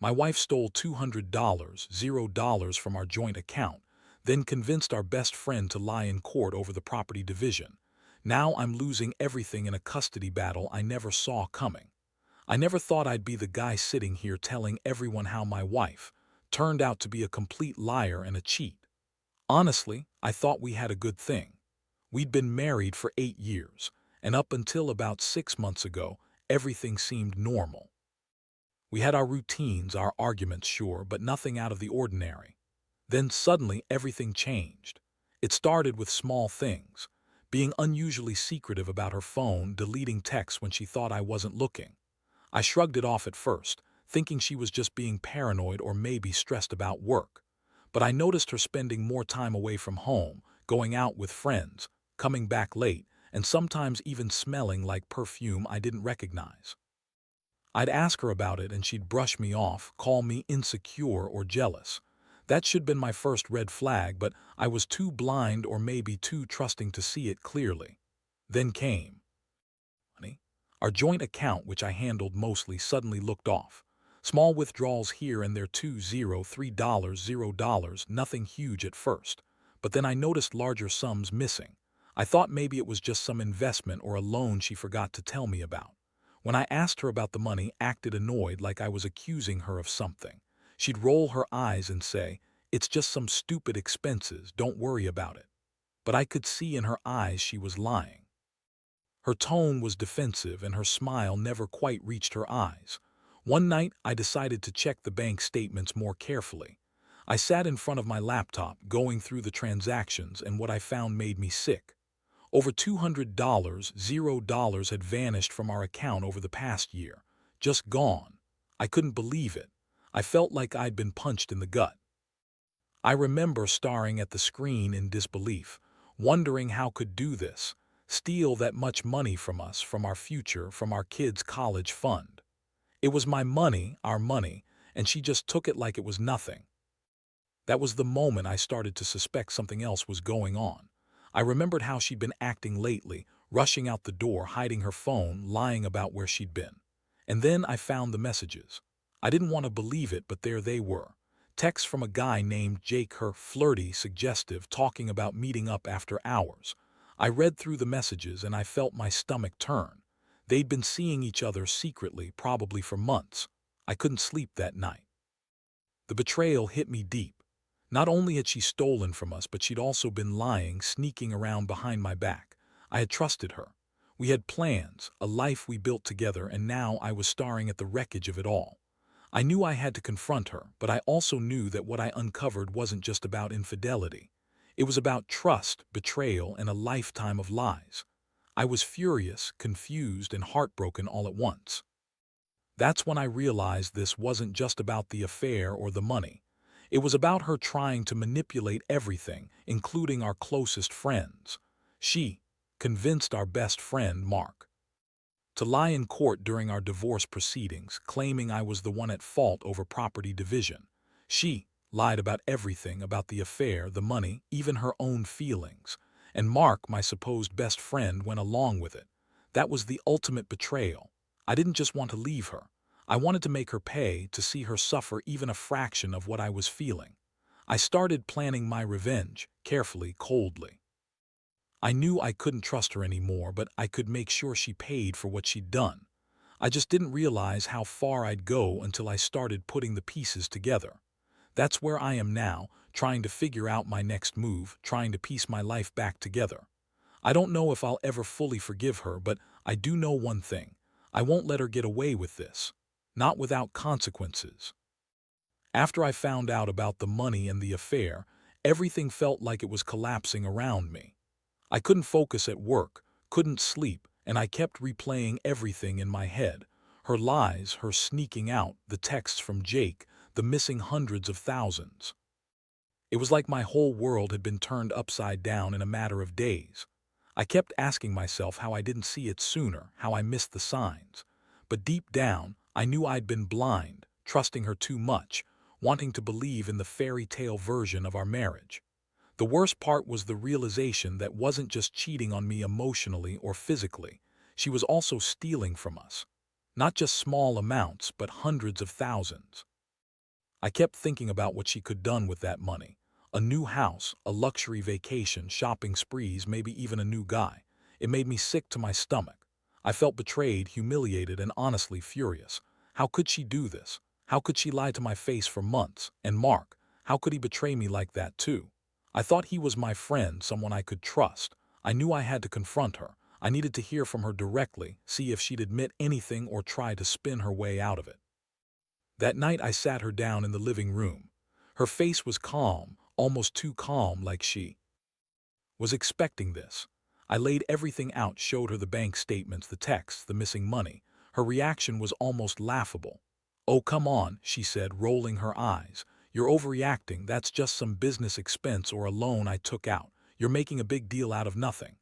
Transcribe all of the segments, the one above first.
My wife stole $200, $0 from our joint account, then convinced our best friend to lie in court over the property division. Now I'm losing everything in a custody battle I never saw coming. I never thought I'd be the guy sitting here telling everyone how my wife turned out to be a complete liar and a cheat. Honestly, I thought we had a good thing. We'd been married for 8 years, and up until about 6 months ago, everything seemed normal. We had our routines, our arguments, sure, but nothing out of the ordinary. Then suddenly everything changed. It started with small things, being unusually secretive about her phone, deleting texts when she thought I wasn't looking. I shrugged it off at first, thinking she was just being paranoid or maybe stressed about work. But I noticed her spending more time away from home, going out with friends, coming back late, and sometimes even smelling like perfume I didn't recognize. I'd ask her about it and she'd brush me off, call me insecure or jealous. That should have been my first red flag, but I was too blind or maybe too trusting to see it clearly. Then came money. Our joint account, which I handled mostly, suddenly looked off. Small withdrawals here and there, $2, $3, $0, nothing huge at first. But then I noticed larger sums missing. I thought maybe it was just some investment or a loan she forgot to tell me about. When I asked her about the money, acted annoyed like I was accusing her of something. She'd roll her eyes and say, "It's just some stupid expenses, don't worry about it." But I could see in her eyes she was lying. Her tone was defensive and her smile never quite reached her eyes. One night, I decided to check the bank statements more carefully. I sat in front of my laptop, going through the transactions, and what I found made me sick. Over $200, $0 had vanished from our account over the past year. Just gone. I couldn't believe it. I felt like I'd been punched in the gut. I remember staring at the screen in disbelief, wondering how could do this, steal that much money from us, from our future, from our kids' college fund. It was my money, our money, and she just took it like it was nothing. That was the moment I started to suspect something else was going on. I remembered how she'd been acting lately, rushing out the door, hiding her phone, lying about where she'd been. And then I found the messages. I didn't want to believe it, but there they were. Texts from a guy named Jake, her flirty, suggestive, talking about meeting up after hours. I read through the messages and I felt my stomach turn. They'd been seeing each other secretly, probably for months. I couldn't sleep that night. The betrayal hit me deep. Not only had she stolen from us, but she'd also been lying, sneaking around behind my back. I had trusted her. We had plans, a life we built together, and now I was staring at the wreckage of it all. I knew I had to confront her, but I also knew that what I uncovered wasn't just about infidelity. It was about trust, betrayal, and a lifetime of lies. I was furious, confused, and heartbroken all at once. That's when I realized this wasn't just about the affair or the money. It was about her trying to manipulate everything, including our closest friends. She convinced our best friend, Mark, to lie in court during our divorce proceedings, claiming I was the one at fault over property division. She lied about everything, about the affair, the money, even her own feelings. And Mark, my supposed best friend, went along with it. That was the ultimate betrayal. I didn't just want to leave her. I wanted to make her pay, to see her suffer even a fraction of what I was feeling. I started planning my revenge, carefully, coldly. I knew I couldn't trust her anymore, but I could make sure she paid for what she'd done. I just didn't realize how far I'd go until I started putting the pieces together. That's where I am now, trying to figure out my next move, trying to piece my life back together. I don't know if I'll ever fully forgive her, but I do know one thing. I won't let her get away with this. Not without consequences. After I found out about the money and the affair, everything felt like it was collapsing around me. I couldn't focus at work, couldn't sleep, and I kept replaying everything in my head. Her lies, her sneaking out, the texts from Jake, the missing hundreds of thousands. It was like my whole world had been turned upside down in a matter of days. I kept asking myself how I didn't see it sooner, how I missed the signs. But deep down, I knew I'd been blind, trusting her too much, wanting to believe in the fairy tale version of our marriage. The worst part was the realization that wasn't just cheating on me emotionally or physically, she was also stealing from us. Not just small amounts, but hundreds of thousands. I kept thinking about what she could done with that money. A new house, a luxury vacation, shopping sprees, maybe even a new guy. It made me sick to my stomach. I felt betrayed, humiliated, and honestly furious. How could she do this? How could she lie to my face for months? And Mark, how could he betray me like that too? I thought he was my friend, someone I could trust. I knew I had to confront her. I needed to hear from her directly, see if she'd admit anything or try to spin her way out of it. That night I sat her down in the living room. Her face was calm, almost too calm, like she was expecting this. I laid everything out, showed her the bank statements, the texts, the missing money. Her reaction was almost laughable. "Oh, come on," she said, rolling her eyes. "You're overreacting. That's just some business expense or a loan I took out. You're making a big deal out of nothing."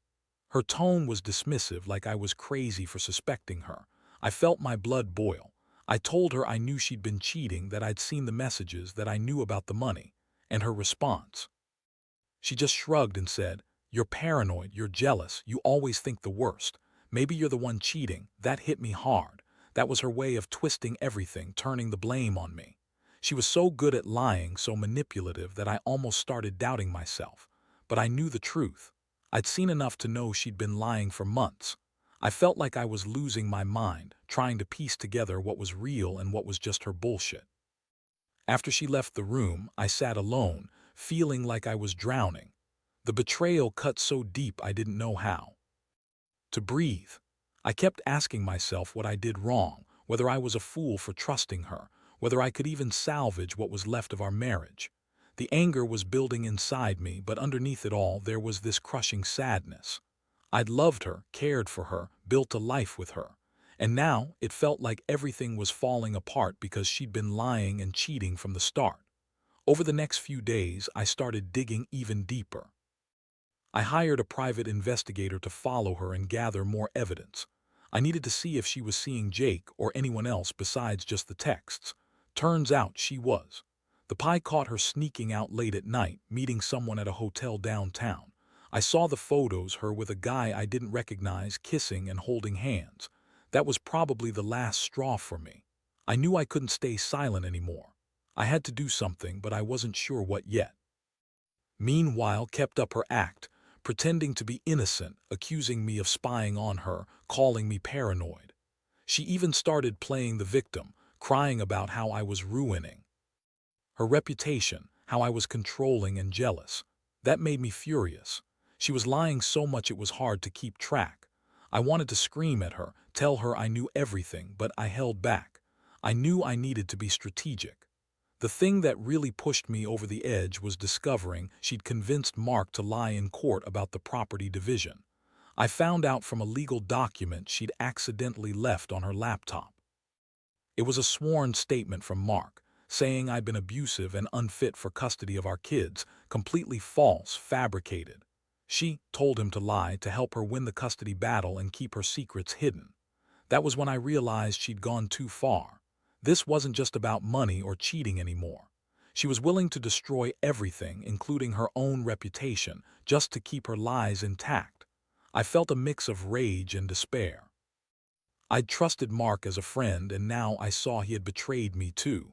Her tone was dismissive, like I was crazy for suspecting her. I felt my blood boil. I told her I knew she'd been cheating, that I'd seen the messages, that I knew about the money. And her response? She just shrugged and said, "You're paranoid, you're jealous, you always think the worst. Maybe you're the one cheating." That hit me hard. That was her way of twisting everything, turning the blame on me. She was so good at lying, so manipulative, that I almost started doubting myself. But I knew the truth. I'd seen enough to know she'd been lying for months. I felt like I was losing my mind, trying to piece together what was real and what was just her bullshit. After she left the room, I sat alone, feeling like I was drowning. The betrayal cut so deep I didn't know how to breathe. I kept asking myself what I did wrong, whether I was a fool for trusting her, whether I could even salvage what was left of our marriage. The anger was building inside me, but underneath it all there was this crushing sadness. I'd loved her, cared for her, built a life with her. And now it felt like everything was falling apart because she'd been lying and cheating from the start. Over the next few days, I started digging even deeper. I hired a private investigator to follow her and gather more evidence. I needed to see if she was seeing Jake or anyone else besides just the texts. Turns out she was. The pie caught her sneaking out late at night, meeting someone at a hotel downtown. I saw the photos, her with a guy I didn't recognize, kissing and holding hands. That was probably the last straw for me. I knew I couldn't stay silent anymore. I had to do something, but I wasn't sure what yet. Meanwhile, kept up her act, pretending to be innocent, accusing me of spying on her, calling me paranoid. She even started playing the victim, crying about how I was ruining her reputation, how I was controlling and jealous. That made me furious. She was lying so much it was hard to keep track. I wanted to scream at her, tell her I knew everything, but I held back. I knew I needed to be strategic. The thing that really pushed me over the edge was discovering she'd convinced Mark to lie in court about the property division. I found out from a legal document she'd accidentally left on her laptop. It was a sworn statement from Mark, saying I'd been abusive and unfit for custody of our kids, completely false, fabricated. She told him to lie to help her win the custody battle and keep her secrets hidden. That was when I realized she'd gone too far. This wasn't just about money or cheating anymore. She was willing to destroy everything, including her own reputation, just to keep her lies intact. I felt a mix of rage and despair. I'd trusted Mark as a friend, and now I saw he had betrayed me too.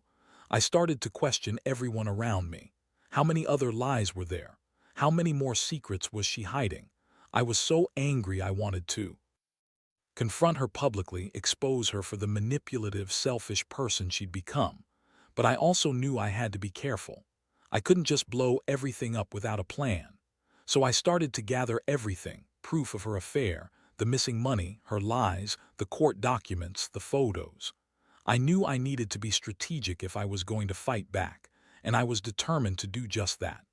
I started to question everyone around me. How many other lies were there? How many more secrets was she hiding? I was so angry I wanted to confront her publicly, expose her for the manipulative, selfish person she'd become. But I also knew I had to be careful. I couldn't just blow everything up without a plan. So I started to gather everything: proof of her affair, the missing money, her lies, the court documents, the photos. I knew I needed to be strategic if I was going to fight back, and I was determined to do just that.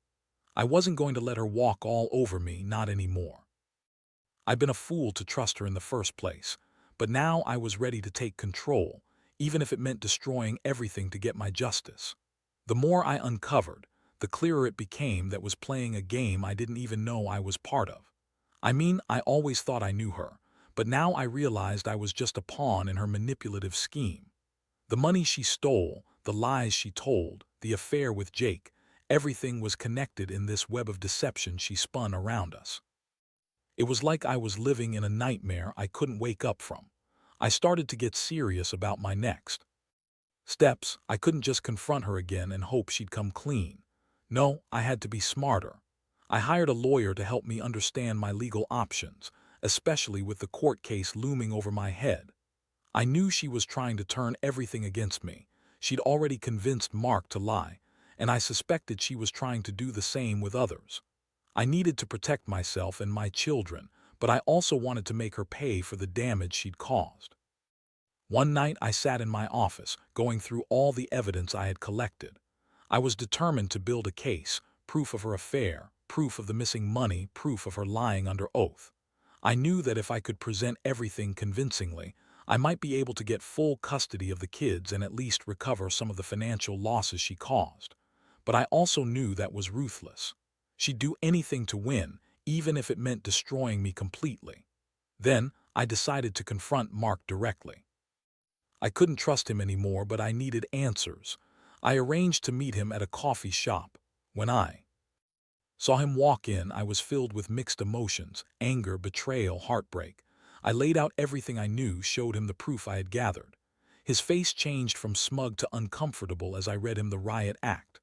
I wasn't going to let her walk all over me, not anymore. I'd been a fool to trust her in the first place, but now I was ready to take control, even if it meant destroying everything to get my justice. The more I uncovered, the clearer it became that was playing a game I didn't even know I was part of. I mean, I always thought I knew her, but now I realized I was just a pawn in her manipulative scheme. The money she stole, the lies she told, the affair with Jake, everything was connected in this web of deception she spun around us. It was like I was living in a nightmare I couldn't wake up from. I started to get serious about my next Steps, I couldn't just confront her again and hope she'd come clean. No, I had to be smarter. I hired a lawyer to help me understand my legal options, especially with the court case looming over my head. I knew she was trying to turn everything against me. She'd already convinced Mark to lie, and I suspected she was trying to do the same with others. I needed to protect myself and my children, but I also wanted to make her pay for the damage she'd caused. One night I sat in my office, going through all the evidence I had collected. I was determined to build a case, proof of her affair, proof of the missing money, proof of her lying under oath. I knew that if I could present everything convincingly, I might be able to get full custody of the kids and at least recover some of the financial losses she caused. But I also knew that was ruthless. She'd do anything to win, even if it meant destroying me completely. Then, I decided to confront Mark directly. I couldn't trust him anymore, but I needed answers. I arranged to meet him at a coffee shop. When I saw him walk in, I was filled with mixed emotions: anger, betrayal, heartbreak. I laid out everything I knew, showed him the proof I had gathered. His face changed from smug to uncomfortable as I read him the riot act.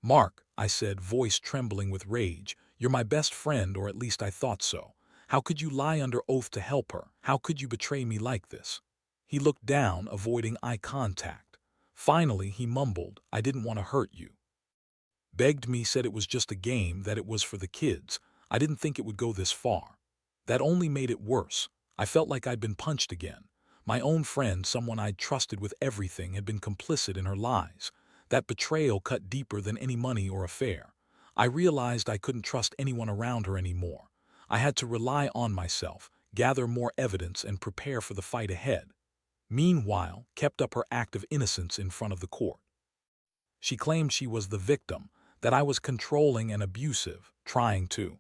"Mark," I said, voice trembling with rage, "you're my best friend, or at least I thought so. How could you lie under oath to help her? How could you betray me like this?" He looked down, avoiding eye contact. Finally, he mumbled, "I didn't want to hurt you." Begged me, said it was just a game, that it was for the kids. I didn't think it would go this far. That only made it worse. I felt like I'd been punched again. My own friend, someone I'd trusted with everything, had been complicit in her lies. That betrayal cut deeper than any money or affair. I realized I couldn't trust anyone around her anymore. I had to rely on myself, gather more evidence, and prepare for the fight ahead. Meanwhile, kept up her act of innocence in front of the court. She claimed she was the victim, that I was controlling and abusive, trying to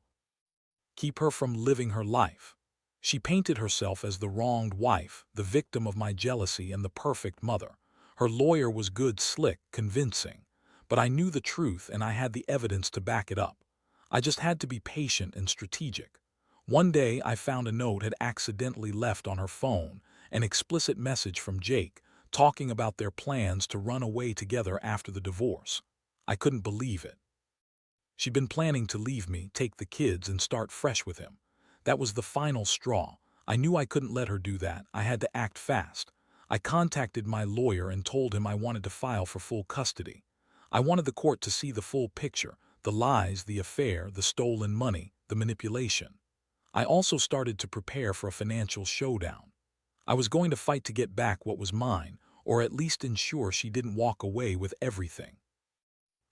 keep her from living her life. She painted herself as the wronged wife, the victim of my jealousy, and the perfect mother. Her lawyer was good, slick, convincing. But I knew the truth, and I had the evidence to back it up. I just had to be patient and strategic. One day I found a note had accidentally left on her phone, an explicit message from Jake, talking about their plans to run away together after the divorce. I couldn't believe it. She'd been planning to leave me, take the kids, and start fresh with him. That was the final straw. I knew I couldn't let her do that. I had to act fast. I contacted my lawyer and told him I wanted to file for full custody. I wanted the court to see the full picture: the lies, the affair, the stolen money, the manipulation. I also started to prepare for a financial showdown. I was going to fight to get back what was mine, or at least ensure she didn't walk away with everything.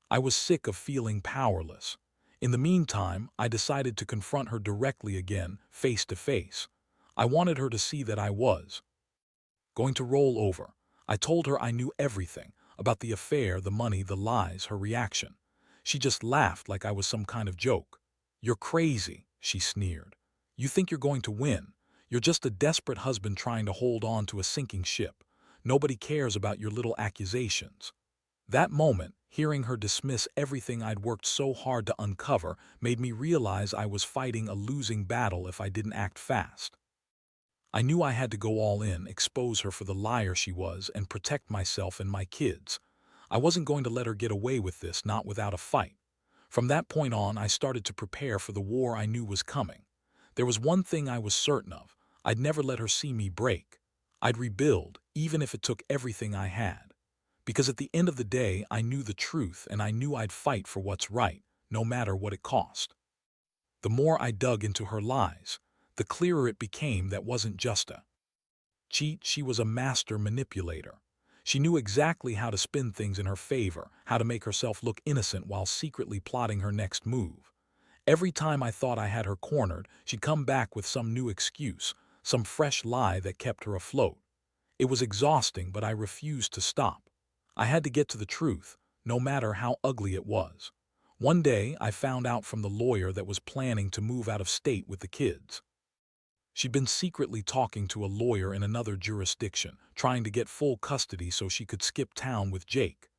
I was sick of feeling powerless. In the meantime, I decided to confront her directly again, face to face. I wanted her to see that I was going to roll over. I told her I knew everything about the affair, the money, the lies. Her reaction: she just laughed like I was some kind of joke. "You're crazy," she sneered. "You think you're going to win. You're just a desperate husband trying to hold on to a sinking ship. Nobody cares about your little accusations." That moment, hearing her dismiss everything I'd worked so hard to uncover, made me realize I was fighting a losing battle if I didn't act fast. I knew I had to go all in, expose her for the liar she was, and protect myself and my kids. I wasn't going to let her get away with this, not without a fight. From that point on, I started to prepare for the war I knew was coming. There was one thing I was certain of: I'd never let her see me break. I'd rebuild, even if it took everything I had. Because at the end of the day, I knew the truth, and I knew I'd fight for what's right, no matter what it cost. The more I dug into her lies, the clearer it became that wasn't just a cheat, she was a master manipulator. She knew exactly how to spin things in her favor, how to make herself look innocent while secretly plotting her next move. Every time I thought I had her cornered, she'd come back with some new excuse, some fresh lie that kept her afloat. It was exhausting, but I refused to stop. I had to get to the truth, no matter how ugly it was. One day, I found out from the lawyer that was planning to move out of state with the kids. She'd been secretly talking to a lawyer in another jurisdiction, trying to get full custody so she could skip town with Jake.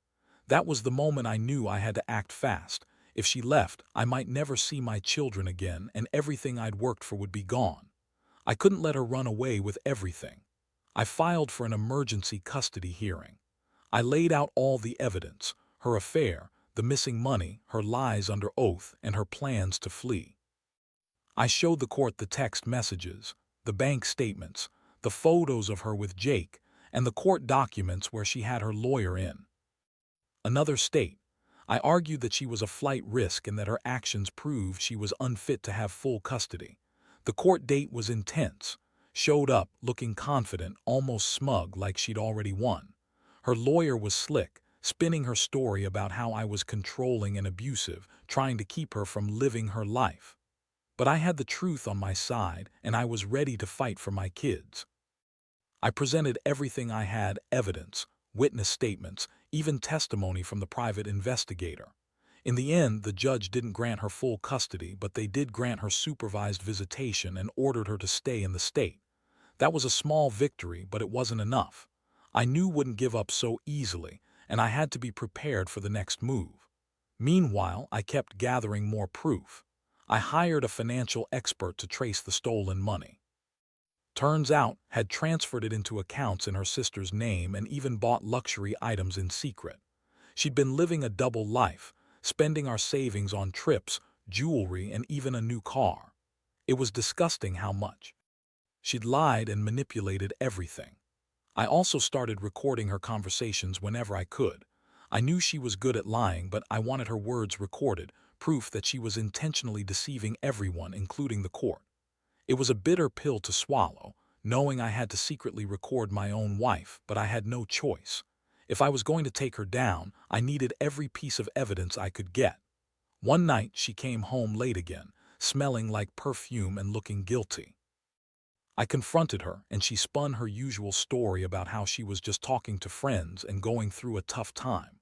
That was the moment I knew I had to act fast. If she left, I might never see my children again, and everything I'd worked for would be gone. I couldn't let her run away with everything. I filed for an emergency custody hearing. I laid out all the evidence: her affair, the missing money, her lies under oath, and her plans to flee. I showed the court the text messages, the bank statements, the photos of her with Jake, and the court documents where she had her lawyer in another state. I argued that she was a flight risk and that her actions proved she was unfit to have full custody. The court date was intense. Showed up, looking confident, almost smug, like she'd already won. Her lawyer was slick, spinning her story about how I was controlling and abusive, trying to keep her from living her life. But I had the truth on my side, and I was ready to fight for my kids. I presented everything I had: evidence, witness statements, even testimony from the private investigator. In the end, the judge didn't grant her full custody, but they did grant her supervised visitation and ordered her to stay in the state. That was a small victory, but it wasn't enough. I knew wouldn't give up so easily, and I had to be prepared for the next move. Meanwhile, I kept gathering more proof. I hired a financial expert to trace the stolen money. Turns out, had transferred it into accounts in her sister's name and even bought luxury items in secret. She'd been living a double life, spending our savings on trips, jewelry, and even a new car. It was disgusting how much. She'd lied and manipulated everything. I also started recording her conversations whenever I could. I knew she was good at lying, but I wanted her words recorded, proof that she was intentionally deceiving everyone, including the court. It was a bitter pill to swallow, knowing I had to secretly record my own wife, but I had no choice. If I was going to take her down, I needed every piece of evidence I could get. One night, she came home late again, smelling like perfume and looking guilty. I confronted her, and she spun her usual story about how she was just talking to friends and going through a tough time.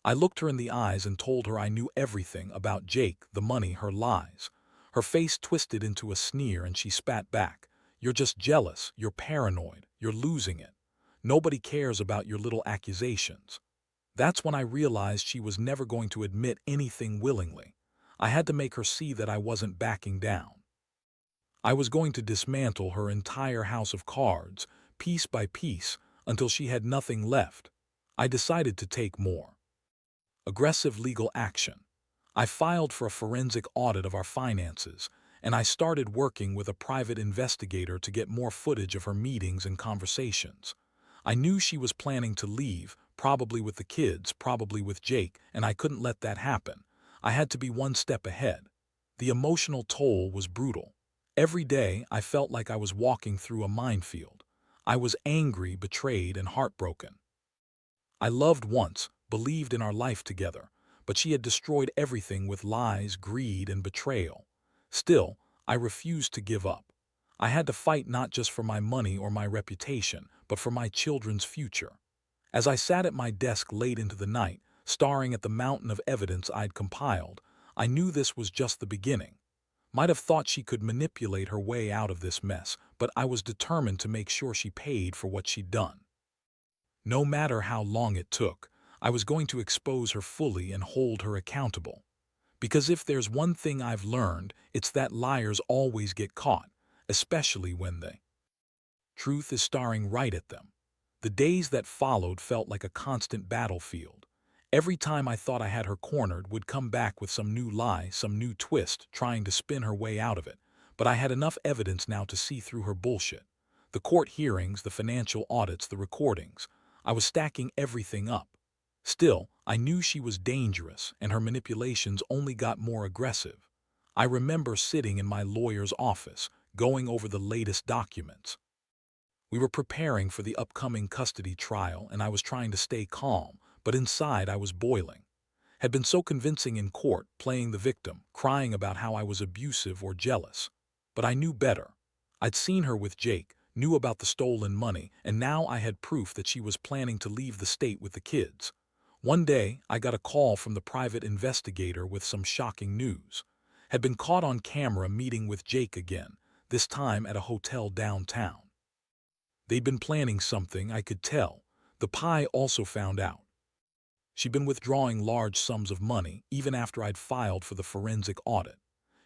I looked her in the eyes and told her I knew everything about Jake, the money, her lies. Her face twisted into a sneer and she spat back. "You're just jealous, you're paranoid, you're losing it. Nobody cares about your little accusations." That's when I realized she was never going to admit anything willingly. I had to make her see that I wasn't backing down. I was going to dismantle her entire house of cards, piece by piece, until she had nothing left. I decided to take more aggressive legal action. I filed for a forensic audit of our finances, and I started working with a private investigator to get more footage of her meetings and conversations. I knew she was planning to leave, probably with the kids, probably with Jake, and I couldn't let that happen. I had to be one step ahead. The emotional toll was brutal. Every day, I felt like I was walking through a minefield. I was angry, betrayed, and heartbroken. I loved once, believed in our life together, but she had destroyed everything with lies, greed, and betrayal. Still, I refused to give up. I had to fight not just for my money or my reputation, but for my children's future. As I sat at my desk late into the night, staring at the mountain of evidence I'd compiled, I knew this was just the beginning. Might have thought she could manipulate her way out of this mess, but I was determined to make sure she paid for what she'd done. No matter how long it took, I was going to expose her fully and hold her accountable. Because if there's one thing I've learned, it's that liars always get caught, especially when the truth is staring right at them. The days that followed felt like a constant battlefield. Every time I thought I had her cornered would come back with some new lie, some new twist, trying to spin her way out of it. But I had enough evidence now to see through her bullshit. The court hearings, the financial audits, the recordings. I was stacking everything up. Still, I knew she was dangerous, and her manipulations only got more aggressive. I remember sitting in my lawyer's office, going over the latest documents. We were preparing for the upcoming custody trial, and I was trying to stay calm, but inside I was boiling. Had been so convincing in court, playing the victim, crying about how I was abusive or jealous. But I knew better. I'd seen her with Jake, knew about the stolen money, and now I had proof that she was planning to leave the state with the kids. One day, I got a call from the private investigator with some shocking news. Had been caught on camera meeting with Jake again, this time at a hotel downtown. They'd been planning something, I could tell. The pie also found out. She'd been withdrawing large sums of money, even after I'd filed for the forensic audit.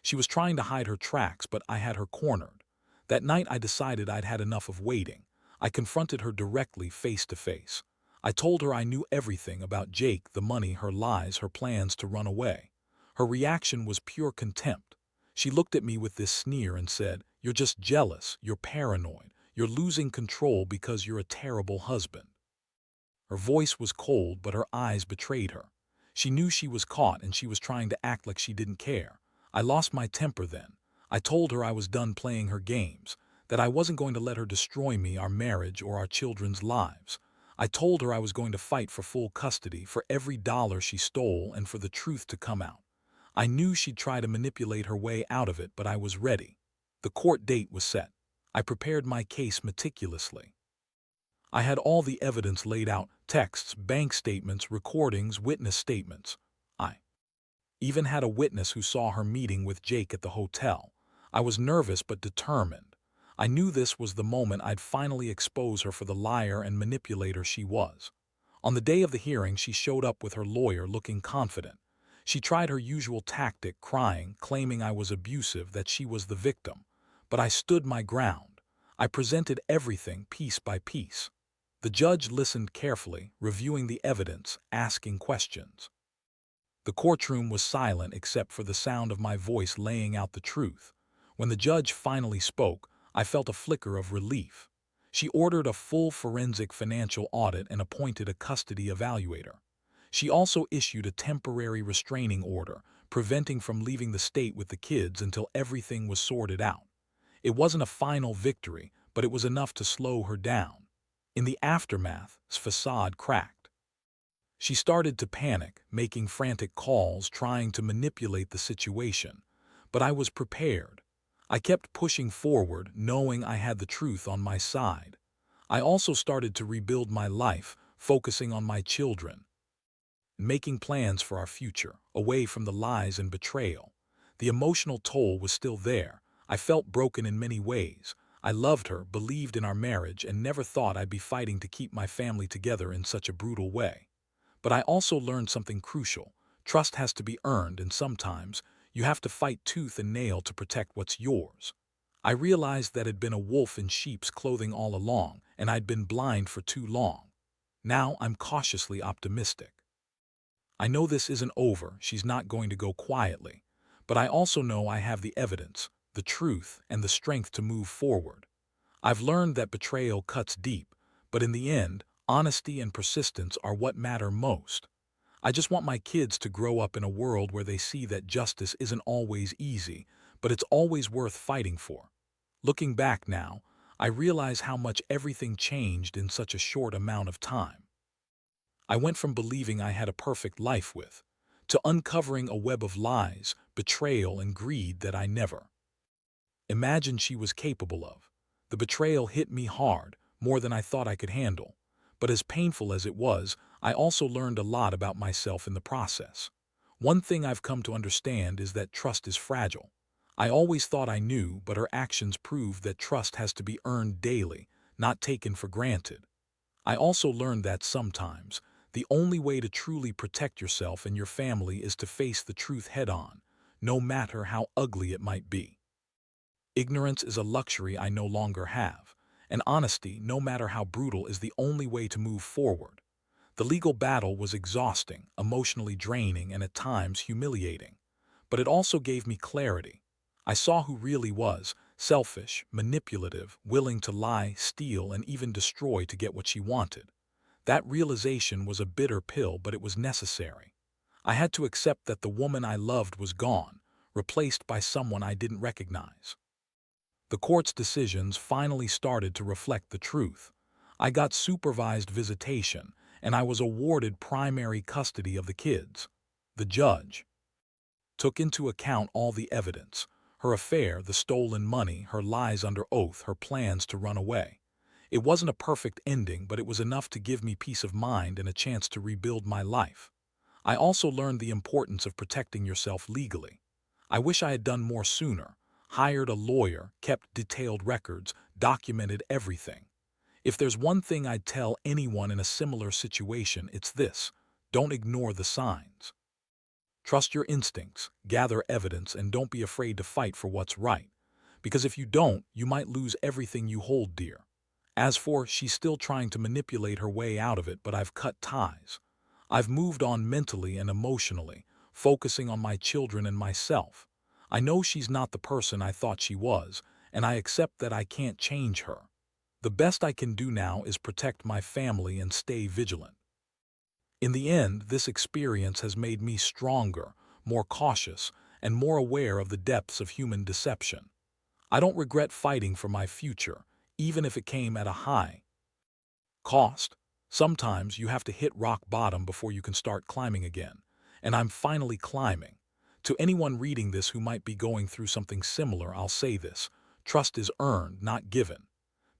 She was trying to hide her tracks, but I had her cornered. That night I decided I'd had enough of waiting. I confronted her directly, face to face. I told her I knew everything about Jake, the money, her lies, her plans to run away. Her reaction was pure contempt. She looked at me with this sneer and said, "You're just jealous, you're paranoid, you're losing control because you're a terrible husband." Her voice was cold, but her eyes betrayed her. She knew she was caught and she was trying to act like she didn't care. I lost my temper then. I told her I was done playing her games, that I wasn't going to let her destroy me, our marriage, or our children's lives. I told her I was going to fight for full custody, for every dollar she stole, and for the truth to come out. I knew she'd try to manipulate her way out of it, but I was ready. The court date was set. I prepared my case meticulously. I had all the evidence laid out: texts, bank statements, recordings, witness statements. I even had a witness who saw her meeting with Jake at the hotel. I was nervous but determined. I knew this was the moment I'd finally expose her for the liar and manipulator she was. On the day of the hearing, she showed up with her lawyer looking confident. She tried her usual tactic, crying, claiming I was abusive, that she was the victim. But I stood my ground. I presented everything piece by piece. The judge listened carefully, reviewing the evidence, asking questions. The courtroom was silent except for the sound of my voice laying out the truth. When the judge finally spoke, I felt a flicker of relief. She ordered a full forensic financial audit and appointed a custody evaluator. She also issued a temporary restraining order, preventing from leaving the state with the kids until everything was sorted out. It wasn't a final victory, but it was enough to slow her down. In the aftermath, his facade cracked. She started to panic, making frantic calls, trying to manipulate the situation. But I was prepared. I kept pushing forward, knowing I had the truth on my side. I also started to rebuild my life, focusing on my children, making plans for our future, away from the lies and betrayal. The emotional toll was still there. I felt broken in many ways. I loved her, believed in our marriage, and never thought I'd be fighting to keep my family together in such a brutal way. But I also learned something crucial. Trust has to be earned, and sometimes you have to fight tooth and nail to protect what's yours. I realized that I'd been a wolf in sheep's clothing all along, and I'd been blind for too long. Now I'm cautiously optimistic. I know this isn't over, she's not going to go quietly. But I also know I have the evidence, the truth, and the strength to move forward. I've learned that betrayal cuts deep, but in the end, honesty and persistence are what matter most. I just want my kids to grow up in a world where they see that justice isn't always easy, but it's always worth fighting for. Looking back now, I realize how much everything changed in such a short amount of time. I went from believing I had a perfect life to uncovering a web of lies, betrayal, and greed that I never imagined she was capable of. The betrayal hit me hard, more than I thought I could handle. But as painful as it was, I also learned a lot about myself in the process. One thing I've come to understand is that trust is fragile. I always thought I knew, but her actions prove that trust has to be earned daily, not taken for granted. I also learned that sometimes, the only way to truly protect yourself and your family is to face the truth head-on, no matter how ugly it might be. Ignorance is a luxury I no longer have, and honesty, no matter how brutal, is the only way to move forward. The legal battle was exhausting, emotionally draining, and at times humiliating. But it also gave me clarity. I saw who really was: selfish, manipulative, willing to lie, steal, and even destroy to get what she wanted. That realization was a bitter pill, but it was necessary. I had to accept that the woman I loved was gone, replaced by someone I didn't recognize. The court's decisions finally started to reflect the truth. I got supervised visitation, and I was awarded primary custody of the kids. The judge took into account all the evidence: her affair, the stolen money, her lies under oath, her plans to run away. It wasn't a perfect ending, but it was enough to give me peace of mind and a chance to rebuild my life. I also learned the importance of protecting yourself legally. I wish I had done more sooner: hired a lawyer, kept detailed records, documented everything. If there's one thing I'd tell anyone in a similar situation, it's this: don't ignore the signs. Trust your instincts, gather evidence, and don't be afraid to fight for what's right. Because if you don't, you might lose everything you hold dear. As for she's still trying to manipulate her way out of it, but I've cut ties. I've moved on mentally and emotionally, focusing on my children and myself. I know she's not the person I thought she was, and I accept that I can't change her. The best I can do now is protect my family and stay vigilant. In the end, this experience has made me stronger, more cautious, and more aware of the depths of human deception. I don't regret fighting for my future, even if it came at a high cost. Sometimes you have to hit rock bottom before you can start climbing again, and I'm finally climbing. To anyone reading this who might be going through something similar, I'll say this: trust is earned, not given.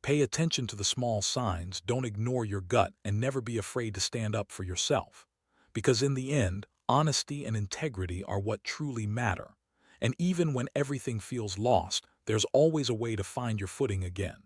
Pay attention to the small signs, don't ignore your gut, and never be afraid to stand up for yourself. Because in the end, honesty and integrity are what truly matter. And even when everything feels lost, there's always a way to find your footing again.